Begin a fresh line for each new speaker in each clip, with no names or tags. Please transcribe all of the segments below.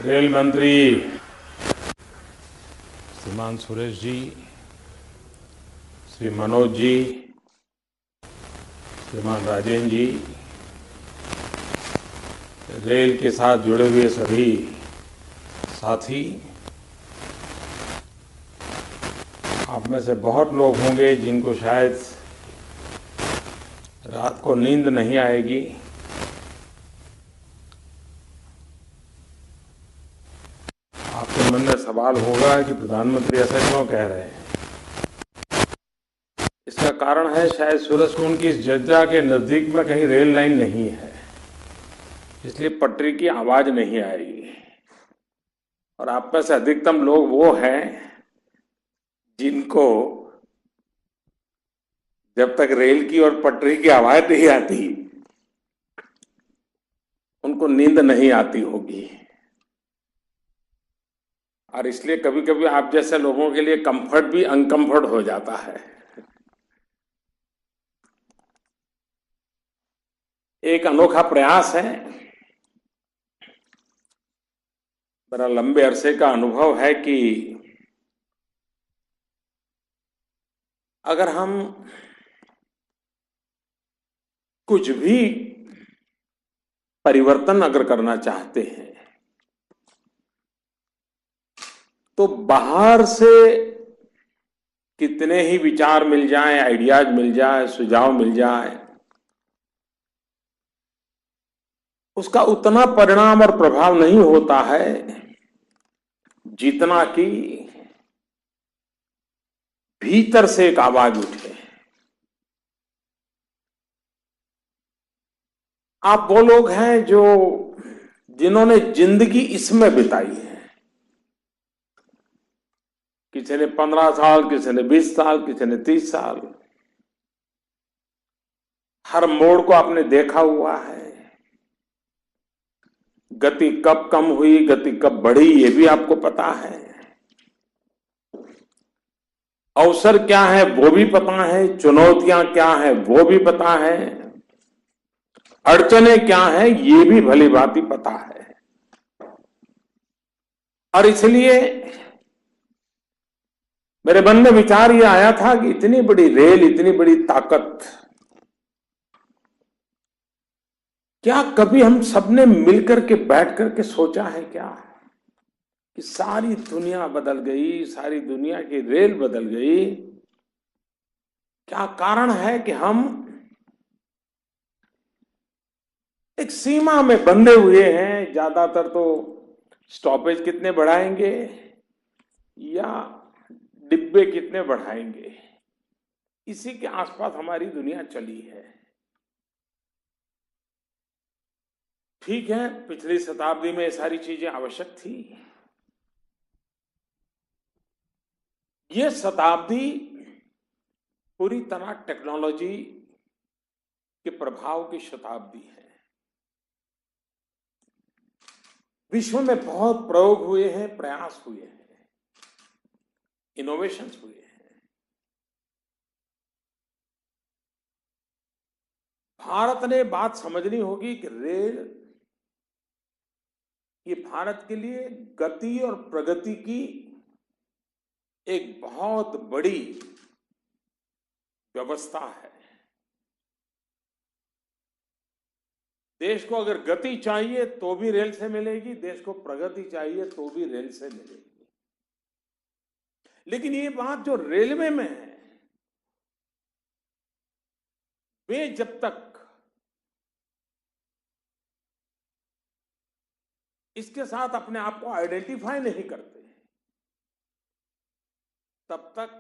Rail मंत्री श्रीमान सुरेश जी, श्री मनोज जी, श्रीमान राजेंद्र जी, रेल के साथ जुड़े हुए सभी साथी, आप में से बहुत लोग होंगे जिनको शायद रात को नींद नहीं आएगी। आपके मन में सवाल होगा कि प्रधानमंत्री ऐसा क्यों कह रहे हैं। इसका कारण है शायद सूरजकुंड की इस जज्जा के नजदीक में कहीं रेल लाइन नहीं है, इसलिए पटरी की आवाज नहीं आएगी। और आप में से अधिकतम लोग वो हैं जिनको जब तक रेल की और पटरी की आवाज नहीं आती उनको नींद नहीं आती होगी। और इसलिए कभी कभी आप जैसे लोगों के लिए कंफर्ट भी अनकंफर्ट हो जाता है। एक अनोखा प्रयास है, मेरा लंबे अरसे का अनुभव है कि अगर हम कुछ भी परिवर्तन अगर करना चाहते हैं तो बाहर से कितने ही विचार मिल जाएं, आइडियाज मिल जाए, सुझाव मिल जाए, उसका उतना परिणाम और प्रभाव नहीं होता है जितना कि भीतर से एक आवाज उठे। आप वो लोग हैं जो जिन्होंने जिंदगी इसमें बिताई है। किसी ने 15 साल, किसी ने 20 साल, किसी ने 30 साल, हर मोड़ को आपने देखा हुआ है। गति कब कम हुई, गति कब बढ़ी, ये भी आपको पता है। अवसर क्या है वो भी पता है, चुनौतियां क्या है वो भी पता है, अड़चनें क्या है ये भी भली भांति पता है। और इसलिए मेरे मन में विचार ये आया था कि इतनी बड़ी रेल, इतनी बड़ी ताकत, क्या कभी हम सबने मिलकर के बैठ करके सोचा है क्या कि सारी दुनिया बदल गई, सारी दुनिया की रेल बदल गई। क्या कारण है कि हम एक सीमा में बंधे हुए हैं। ज्यादातर तो स्टॉपेज कितने बढ़ाएंगे या डिब्बे कितने बढ़ाएंगे, इसी के आसपास हमारी दुनिया चली है। ठीक है, पिछली शताब्दी में ये सारी चीजें आवश्यक थी। ये शताब्दी पूरी तरह टेक्नोलॉजी के प्रभाव की शताब्दी है। विश्व में बहुत प्रयोग हुए हैं, प्रयास हुए हैं, इनोवेशंस हुए हैं। भारत ने बात समझनी होगी कि रेल ये भारत के लिए गति और प्रगति की एक बहुत बड़ी व्यवस्था है। देश को अगर गति चाहिए तो भी रेल से मिलेगी, देश को प्रगति चाहिए तो भी रेल से मिलेगी। लेकिन ये बात जो रेलवे में है, वे जब तक इसके साथ अपने आप को आइडेंटिफाई नहीं करते तब तक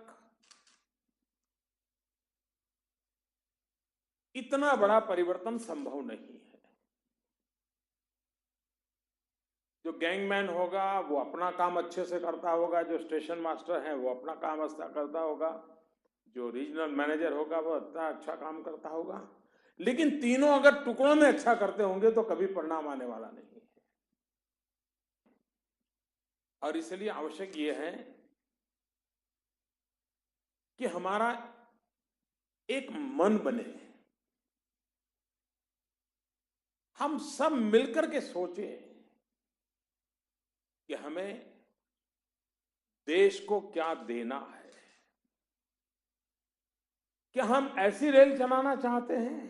इतना बड़ा परिवर्तन संभव नहीं है। जो गैंगमैन होगा वो अपना काम अच्छे से करता होगा, जो स्टेशन मास्टर है वो अपना काम अच्छा करता होगा, जो रीजनल मैनेजर होगा वो इतना अच्छा काम करता होगा, लेकिन तीनों अगर टुकड़ों में अच्छा करते होंगे तो कभी परिणाम आने वाला नहीं है। और इसलिए आवश्यक ये है कि हमारा एक मन बने, हम सब मिलकर के सोचें कि हमें देश को क्या देना है। क्या हम ऐसी रेल चलाना चाहते हैं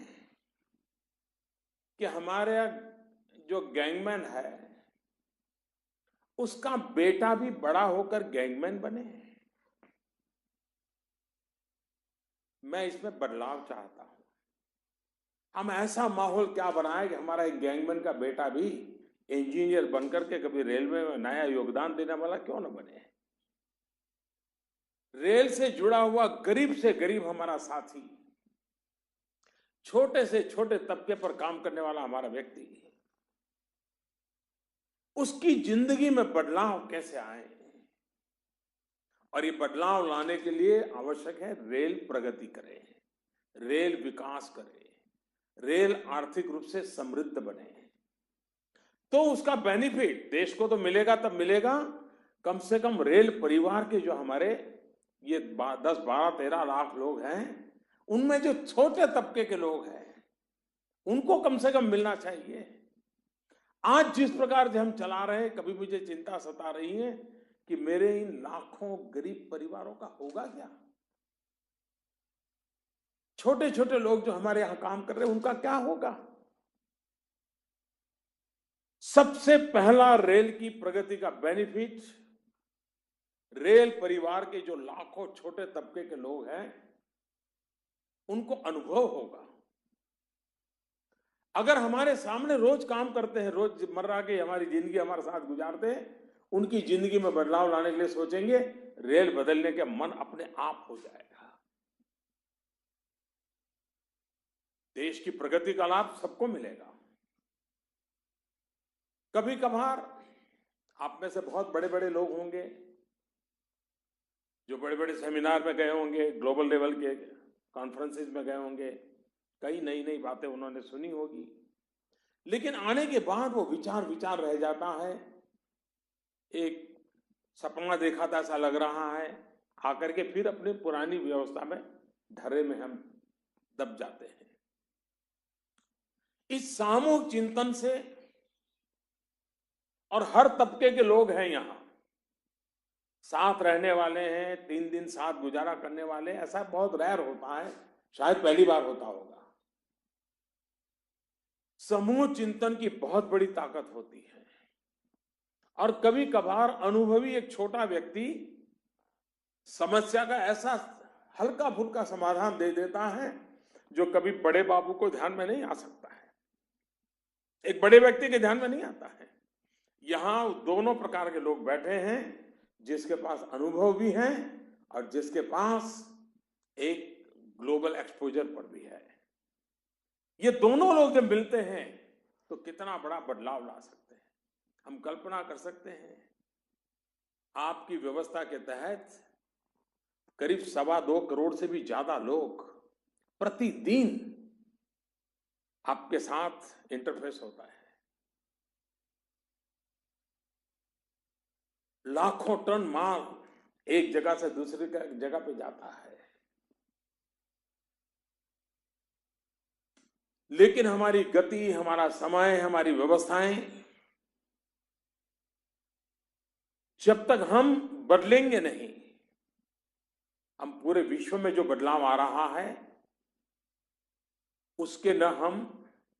कि हमारे जो गैंगमैन है उसका बेटा भी बड़ा होकर गैंगमैन बने? मैं इसमें बदलाव चाहता हूं। हम ऐसा माहौल क्या बनाए कि हमारा एक गैंगमैन का बेटा भी इंजीनियर बनकर के कभी रेलवे में नया योगदान देने वाला क्यों न बने। रेल से जुड़ा हुआ गरीब से गरीब हमारा साथी, छोटे से छोटे तबके पर काम करने वाला हमारा व्यक्ति, उसकी जिंदगी में बदलाव कैसे आए। और ये बदलाव लाने के लिए आवश्यक है रेल प्रगति करे, रेल विकास करे, रेल आर्थिक रूप से समृद्ध बने। तो उसका बेनिफिट देश को तो मिलेगा, तब मिलेगा कम से कम रेल परिवार के जो हमारे ये 10, 12, 13 लाख लोग हैं, उनमें जो छोटे तबके के लोग हैं उनको कम से कम मिलना चाहिए। आज जिस प्रकार से हम चला रहे हैं, कभी मुझे चिंता सता रही है कि मेरे इन लाखों गरीब परिवारों का होगा क्या। छोटे छोटे लोग जो हमारे यहां काम कर रहे हैं उनका क्या होगा। सबसे पहला रेल की प्रगति का बेनिफिट रेल परिवार के जो लाखों छोटे तबके के लोग हैं उनको अनुभव होगा। अगर हमारे सामने रोज काम करते हैं, रोजमर्रा की हमारी जिंदगी हमारे साथ गुजारते हैं, उनकी जिंदगी में बदलाव लाने के लिए सोचेंगे, रेल बदलने के मन अपने आप हो जाएगा। देश की प्रगति का लाभ सबको मिलेगा। कभी कभार आप में से बहुत बड़े बड़े लोग होंगे जो बड़े बड़े सेमिनार में गए होंगे, ग्लोबल लेवल के कॉन्फ्रेंसेस में गए होंगे, कई नई नई बातें उन्होंने सुनी होगी, लेकिन आने के बाद वो विचार रह जाता है। एक सपना देखा था ऐसा लग रहा है, आकर के फिर अपनी पुरानी व्यवस्था में ढर्रे में हम दब जाते हैं। इस सामूहिक चिंतन से, और हर तबके के लोग हैं यहां, साथ रहने वाले हैं, 3 दिन साथ गुजारा करने वाले, ऐसा बहुत रेयर होता है, शायद पहली बार होता होगा। समूह चिंतन की बहुत बड़ी ताकत होती है। और कभी कभार अनुभवी एक छोटा व्यक्ति समस्या का ऐसा हल्का फुल्का समाधान दे देता है जो कभी बड़े बाबू को ध्यान में नहीं आ सकता है, एक बड़े व्यक्ति के ध्यान में नहीं आता है। यहां दोनों प्रकार के लोग बैठे हैं, जिसके पास अनुभव भी है और जिसके पास एक ग्लोबल एक्सपोजर पर भी है। ये दोनों लोग जब मिलते हैं तो कितना बड़ा बदलाव ला सकते हैं। हम कल्पना कर सकते हैं, आपकी व्यवस्था के तहत करीब 2.25 करोड़ से भी ज्यादा लोग प्रतिदिन आपके साथ इंटरफेस होता है। लाखों टन माल एक जगह से दूसरी जगह पे जाता है। लेकिन हमारी गति, हमारा समय, हमारी व्यवस्थाएं, जब तक हम बदलेंगे नहीं, हम पूरे विश्व में जो बदलाव आ रहा है उसके न हम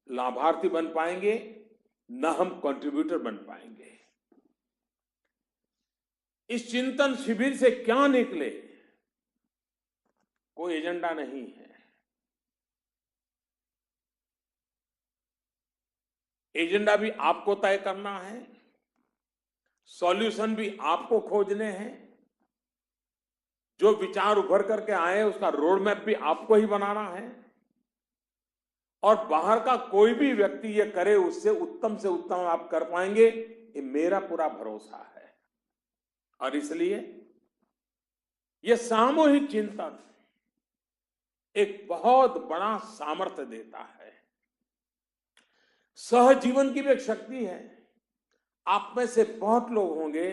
लाभार्थी बन पाएंगे, न हम कंट्रीब्यूटर बन पाएंगे। इस चिंतन शिविर से क्या निकले, कोई एजेंडा नहीं है। एजेंडा भी आपको तय करना है, सॉल्यूशन भी आपको खोजने हैं, जो विचार उभर करके आए उसका रोड मैप भी आपको ही बनाना है, और बाहर का कोई भी व्यक्ति ये करे उससे उत्तम आप कर पाएंगे, ये मेरा पूरा भरोसा है। और इसलिए ये सामूहिक चिंतन एक बहुत बड़ा सामर्थ्य देता है। सहजीवन की भी एक शक्ति है। आप में से बहुत लोग होंगे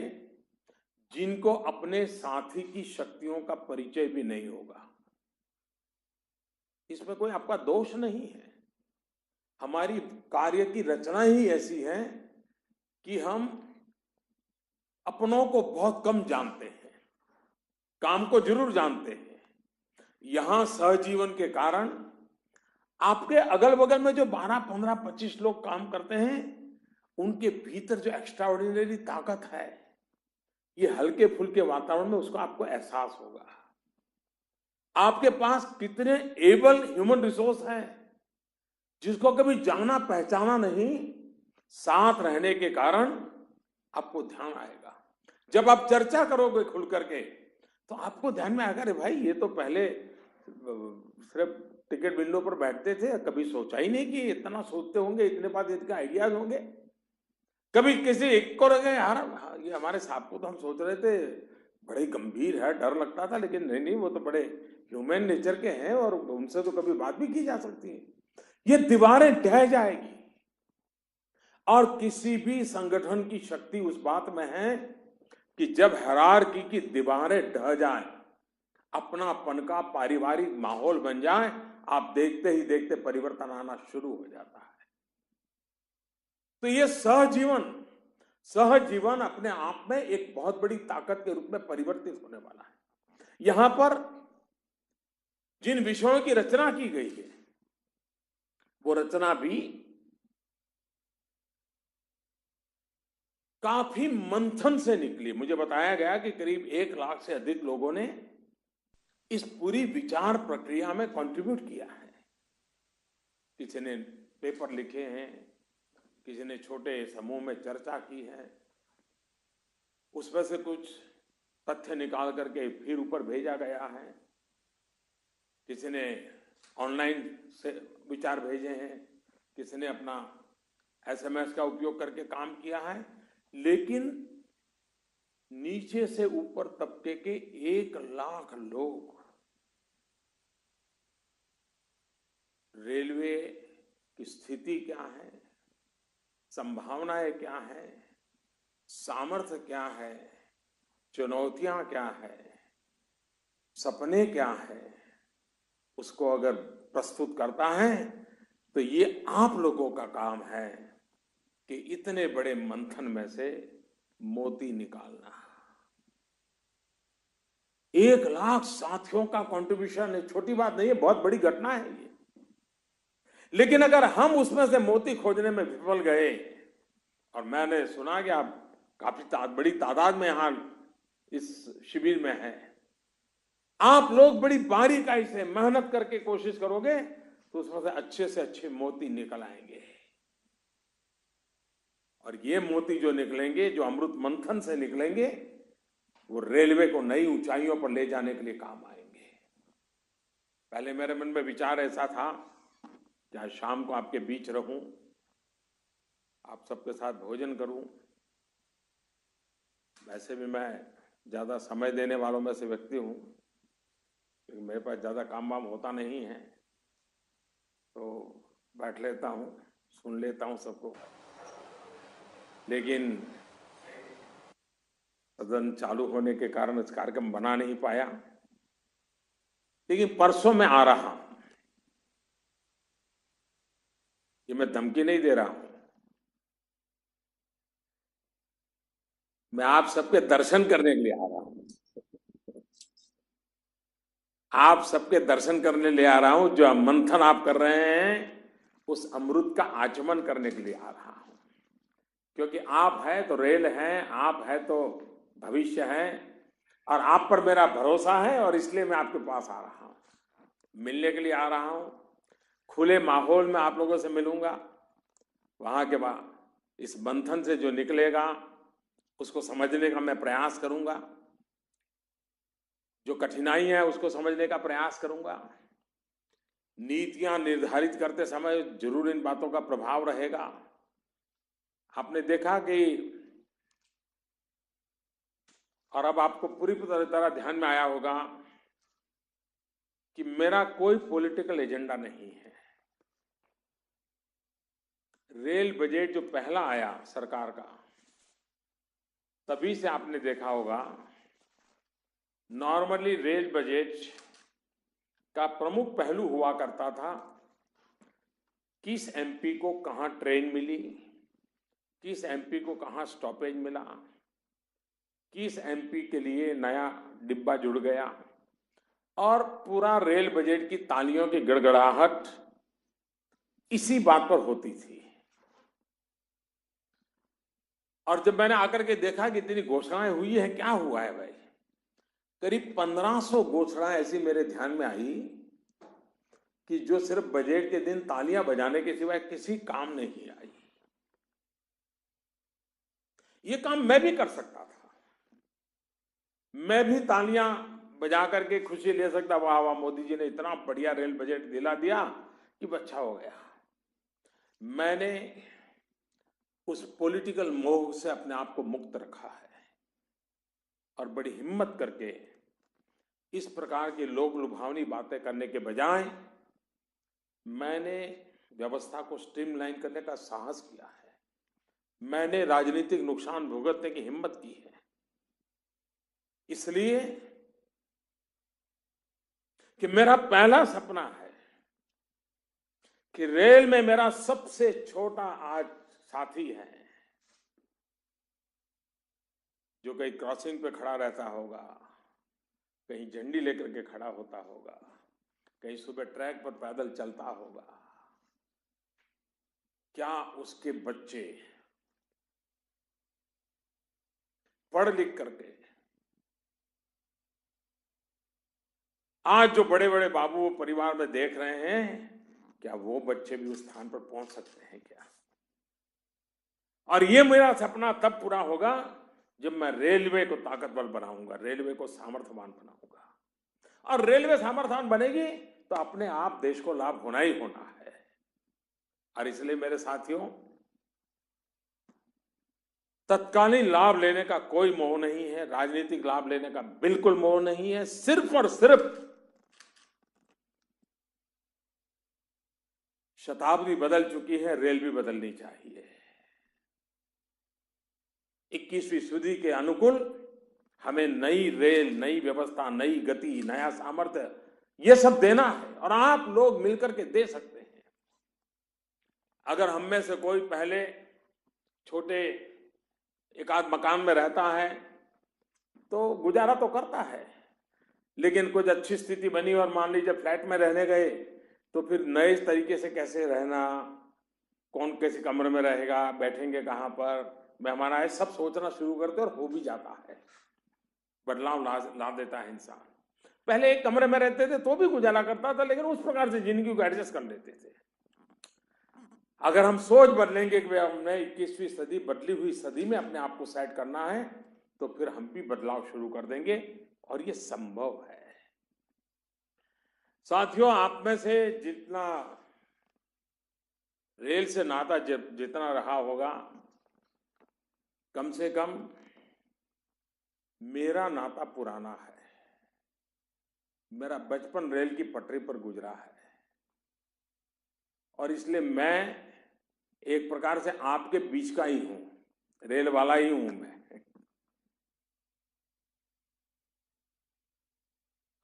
जिनको अपने साथी की शक्तियों का परिचय भी नहीं होगा। इसमें कोई आपका दोष नहीं है। हमारी कार्य की रचना ही ऐसी है कि हम अपनों को बहुत कम जानते हैं, काम को जरूर जानते हैं। यहां सहजीवन के कारण आपके अगल बगल में जो 12, 15, 25 लोग काम करते हैं, उनके भीतर जो एक्स्ट्राऑर्डिनरी ताकत है, ये हल्के फुल्के वातावरण में उसको आपको एहसास होगा। आपके पास कितने एबल ह्यूमन रिसोर्स हैं, जिसको कभी जाना पहचाना नहीं, साथ रहने के कारण आपको ध्यान आएगा। जब आप चर्चा करोगे खुल करके, तो आपको ध्यान में आएगा, अरे भाई ये तो पहले सिर्फ टिकट विंडो पर बैठते थे, कभी सोचा ही नहीं कि इतना सोचते होंगे, इतने बात इनके आइडियाज होंगे। कभी किसी एक को लगे यार ये हमारे साहब को तो हम सोच रहे थे बड़े गंभीर है, डर लगता था, लेकिन नहीं नहीं वो तो बड़े ह्यूमन नेचर के हैं और उनसे तो कभी बात भी की जा सकती है। ये दीवारें ढह जाएगी। और किसी भी संगठन की शक्ति उस बात में है कि जब हायरार्की की दीवारें ढह जाए, अपनापन का पारिवारिक माहौल बन जाए, आप देखते ही देखते परिवर्तन आना शुरू हो जाता है। तो ये सहजीवन अपने आप में एक बहुत बड़ी ताकत के रूप में परिवर्तित होने वाला है। यहां पर जिन विषयों की रचना की गई है, वो रचना भी काफी मंथन से निकली। मुझे बताया गया कि करीब 1 लाख से अधिक लोगों ने इस पूरी विचार प्रक्रिया में कंट्रीब्यूट किया है। किसी ने पेपर लिखे हैं, किसी ने छोटे समूह में चर्चा की है, उसमें से कुछ तथ्य निकाल करके फिर ऊपर भेजा गया है, किसी ने ऑनलाइन से विचार भेजे हैं, किसी ने अपना SMS का उपयोग करके काम किया है। लेकिन नीचे से ऊपर तबके के 1 लाख लोग रेलवे की स्थिति क्या है, संभावनाएं क्या है, सामर्थ्य क्या है, चुनौतियां क्या है, सपने क्या है, उसको अगर प्रस्तुत करता है, तो ये आप लोगों का काम है कि इतने बड़े मंथन में से मोती निकालना। 1 लाख साथियों का कंट्रीब्यूशन है, छोटी बात नहीं है, बहुत बड़ी घटना है ये। लेकिन अगर हम उसमें से मोती खोजने में विफल गए, और मैंने सुना कि आप काफी बड़ी तादाद में यहां इस शिविर में हैं, आप लोग बड़ी बारीकाई से मेहनत करके कोशिश करोगे, तो उसमें से अच्छे मोती निकल आएंगे। और ये मोती जो निकलेंगे, जो अमृत मंथन से निकलेंगे, वो रेलवे को नई ऊंचाइयों पर ले जाने के लिए काम आएंगे। पहले मेरे मन में विचार ऐसा था कि आज शाम को आपके बीच रहूं, आप सबके साथ भोजन करूं। वैसे भी मैं ज्यादा समय देने वालों में से व्यक्ति हूं, क्योंकि मेरे पास ज्यादा काम वाम होता नहीं है, तो बैठ लेता हूं, सुन लेता हूं सबको। लेकिन सदन चालू होने के कारण इस कार्यक्रम बना नहीं पाया। लेकिन परसों मैं आ रहा हूं, ये मैं धमकी नहीं दे रहा हूं, मैं आप सबके दर्शन करने के लिए आ रहा हूं। आप सबके दर्शन करने ले आ रहा हूं। जो मंथन आप कर रहे हैं, उस अमृत का आचमन करने के लिए आ रहा हूं। क्योंकि आप है तो रेल है, आप है तो भविष्य है, और आप पर मेरा भरोसा है, और इसलिए मैं आपके पास आ रहा हूं, मिलने के लिए आ रहा हूं। खुले माहौल में आप लोगों से मिलूंगा। वहां के बाद इस मंथन से जो निकलेगा, उसको समझने का मैं प्रयास करूंगा। जो कठिनाई है उसको समझने का प्रयास करूंगा। नीतियां निर्धारित करते समय जरूर इन बातों का प्रभाव रहेगा। आपने देखा कि, और अब आपको पूरी तरह ध्यान में आया होगा कि मेरा कोई पॉलिटिकल एजेंडा नहीं है। रेल बजट जो पहला आया सरकार का, तभी से आपने देखा होगा, नॉर्मली रेल बजट का प्रमुख पहलू हुआ करता था किस MP को कहां ट्रेन मिली, किस MP को कहां स्टॉपेज मिला, किस एमपी के लिए नया डिब्बा जुड़ गया और पूरा रेल बजट की तालियों की गड़गड़ाहट इसी बात पर होती थी। और जब मैंने आकर के देखा कि इतनी घोषणाएं हुई है, क्या हुआ है भाई, करीब 1500 घोषणाएं ऐसी मेरे ध्यान में आई कि जो सिर्फ बजट के दिन तालियां बजाने के सिवाय किसी काम नहीं आई। ये काम मैं भी कर सकता था, मैं भी तालियां बजा करके खुशी ले सकता, वाह वाह मोदी जी ने इतना बढ़िया रेल बजट दिला दिया कि अच्छा हो गया। मैंने उस पॉलिटिकल मोह से अपने आप को मुक्त रखा है और बड़ी हिम्मत करके इस प्रकार की लोक लुभावनी बातें करने के बजाय मैंने व्यवस्था को स्ट्रीमलाइन करने का साहस किया है। मैंने राजनीतिक नुकसान भुगतने की हिम्मत की है, इसलिए कि मेरा पहला सपना है कि रेल में मेरा सबसे छोटा आज साथी है जो कहीं क्रॉसिंग पे खड़ा रहता होगा, कहीं झंडी लेकर के खड़ा होता होगा, कहीं सुबह ट्रैक पर पैदल चलता होगा, क्या उसके बच्चे पढ़ लिख करके आज जो बड़े बड़े बाबू परिवार में देख रहे हैं, क्या वो बच्चे भी उस स्थान पर पहुंच सकते हैं क्या? और ये मेरा सपना तब पूरा होगा जब मैं रेलवे को ताकतवर बनाऊंगा, रेलवे को सामर्थ्यवान बनाऊंगा। और रेलवे सामर्थ्यवान बनेगी तो अपने आप देश को लाभ होना ही होना है। और इसलिए मेरे साथियों, तत्कालीन लाभ लेने का कोई मोह नहीं है, राजनीतिक लाभ लेने का बिल्कुल मोह नहीं है। सिर्फ और सिर्फ शताब्दी बदल चुकी है, रेल भी बदलनी चाहिए। 21वीं सदी के अनुकूल हमें नई रेल, नई व्यवस्था, नई गति, नया सामर्थ्य, ये सब देना है और आप लोग मिलकर के दे सकते हैं। अगर हम में से कोई पहले छोटे एक आध मकान में रहता है तो गुजारा तो करता है, लेकिन कुछ अच्छी स्थिति बनी और मान लीजिए फ्लैट में रहने गए तो फिर नए तरीके से कैसे रहना, कौन कैसे कमरे में रहेगा, बैठेंगे कहां पर, मेहमान आए, सब सोचना शुरू करते और हो भी जाता है। बदलाव ला देता है इंसान। पहले एक कमरे में रहते थे तो भी गुजारा करता था, लेकिन उस प्रकार से जिंदगी को एडजस्ट कर लेते थे। अगर हम सोच बदलेंगे कि हमने 21वीं सदी, बदली हुई सदी में अपने आप को सेट करना है, तो फिर हम भी बदलाव शुरू कर देंगे और ये संभव है। साथियों, आप में से जितना रेल से नाता जितना रहा होगा, कम से कम मेरा नाता पुराना है। मेरा बचपन रेल की पटरी पर गुजरा है और इसलिए मैं एक प्रकार से आपके बीच का ही हूं, रेल वाला ही हूं मैं।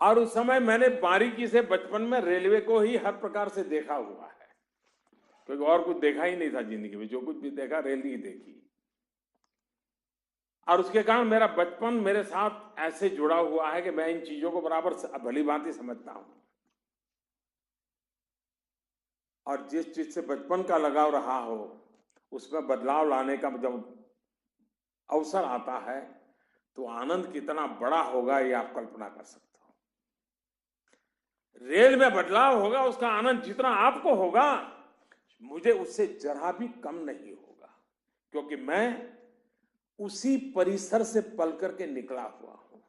और उस समय मैंने बारीकी से बचपन में रेलवे को ही हर प्रकार से देखा हुआ है, क्योंकि और कुछ देखा ही नहीं था जिंदगी में। जो कुछ भी देखा रेल ही देखी, और उसके कारण मेरा बचपन मेरे साथ ऐसे जुड़ा हुआ है कि मैं इन चीजों को बराबर भली भांति समझता हूं। और जिस चीज से बचपन का लगाव रहा हो, उसमें बदलाव लाने का जब अवसर आता है तो आनंद कितना बड़ा होगा ये आप कल्पना कर सकते हो। रेल में बदलाव होगा, उसका आनंद जितना आपको होगा, मुझे उससे जरा भी कम नहीं होगा, क्योंकि मैं उसी परिसर से पल करके निकला हुआ हूं।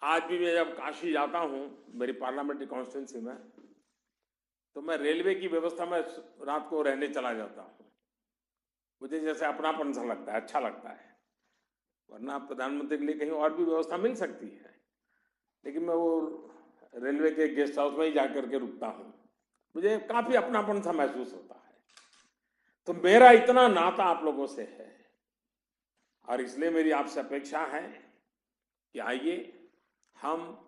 आज भी मैं जब काशी जाता हूं मेरी पार्लियामेंट्री कॉन्स्टिट्यूंसी में, तो मैं रेलवे की व्यवस्था में रात को रहने चला जाता हूं। मुझे जैसे अपनापन सा लगता है, अच्छा लगता है। वरना प्रधानमंत्री के लिए कहीं और भी व्यवस्था मिल सकती है, लेकिन मैं वो रेलवे के गेस्ट हाउस में ही जाकर के रुकता हूं। मुझे काफी अपनापन सा महसूस होता है। तो मेरा इतना नाता आप लोगों से है और इसलिए मेरी आपसे अपेक्षा है कि आइए हम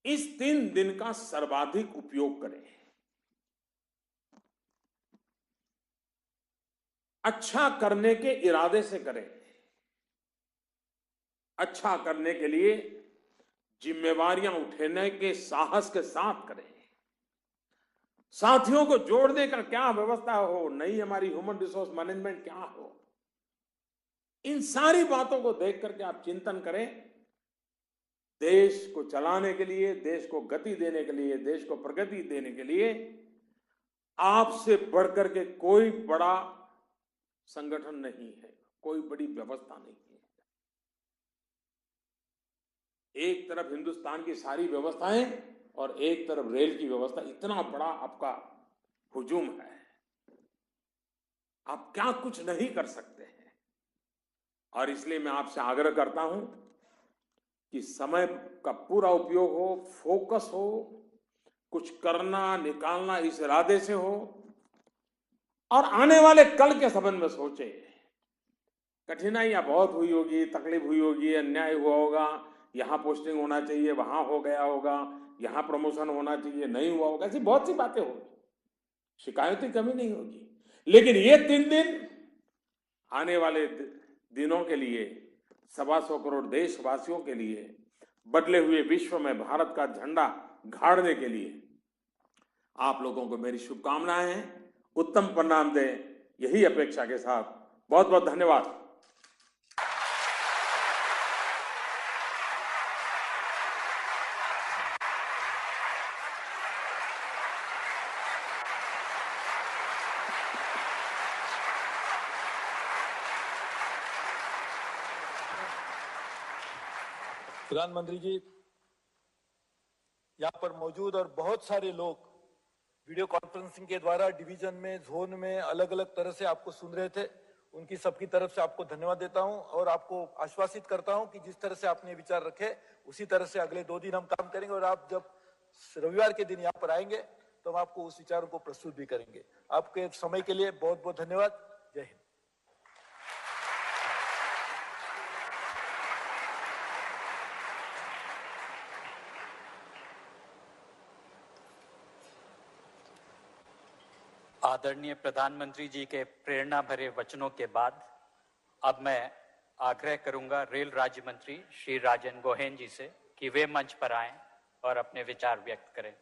इस 3 दिन का सर्वाधिक उपयोग करें। अच्छा करने के इरादे से करें, अच्छा करने के लिए जिम्मेवारियां उठाने के साहस के साथ करें। साथियों को जोड़ने का क्या व्यवस्था हो, नई हमारी ह्यूमन रिसोर्स मैनेजमेंट क्या हो, इन सारी बातों को देख करके आप चिंतन करें। देश को चलाने के लिए, देश को गति देने के लिए, देश को प्रगति देने के लिए आपसे बढ़कर के कोई बड़ा संगठन नहीं है, कोई बड़ी व्यवस्था नहीं है। एक तरफ हिंदुस्तान की सारी व्यवस्थाएं और एक तरफ रेल की व्यवस्था, इतना बड़ा आपका हुजूम है, आप क्या कुछ नहीं कर सकते हैं। और इसलिए मैं आपसे आग्रह करता हूं कि समय का पूरा उपयोग हो, फोकस हो, कुछ करना निकालना इस इरादे से हो और आने वाले कल के संबंध में सोचे। कठिनाइयां बहुत हुई होगी, तकलीफ हुई होगी, अन्याय हुआ होगा, यहां पोस्टिंग होना चाहिए, वहां हो गया होगा, यहां प्रमोशन होना चाहिए, नहीं हुआ होगा, ऐसी बहुत सी बातें होगी, शिकायत की कमी नहीं होगी। लेकिन ये 3 दिन आने वाले दिनों के लिए, 125 करोड़ देशवासियों के लिए, बदले हुए विश्व में भारत का झंडा गाड़ने के लिए आप लोगों को मेरी शुभकामनाएं हैं। उत्तम परिणाम दें, यही अपेक्षा के साथ बहुत बहुत धन्यवाद।
प्रधानमंत्री जी, यहाँ पर मौजूद और बहुत सारे लोग वीडियो कॉन्फ्रेंसिंग के द्वारा डिवीजन में, जोन में अलग अलग तरह से आपको सुन रहे थे। उनकी सबकी तरफ से आपको धन्यवाद देता हूं और आपको आश्वासित करता हूं कि जिस तरह से आपने विचार रखे उसी तरह से अगले 2 दिन हम काम करेंगे और आप जब रविवार के दिन यहाँ पर आएंगे तो हम आपको उस विचारों को प्रस्तुत भी करेंगे। आपके समय के लिए बहुत बहुत धन्यवाद। जय हिंद।
आदरणीय प्रधानमंत्री जी के प्रेरणा भरे वचनों के बाद अब मैं आग्रह करूंगा रेल राज्य मंत्री श्री राजन गोहेन जी से कि वे मंच पर आएं और अपने विचार व्यक्त करें।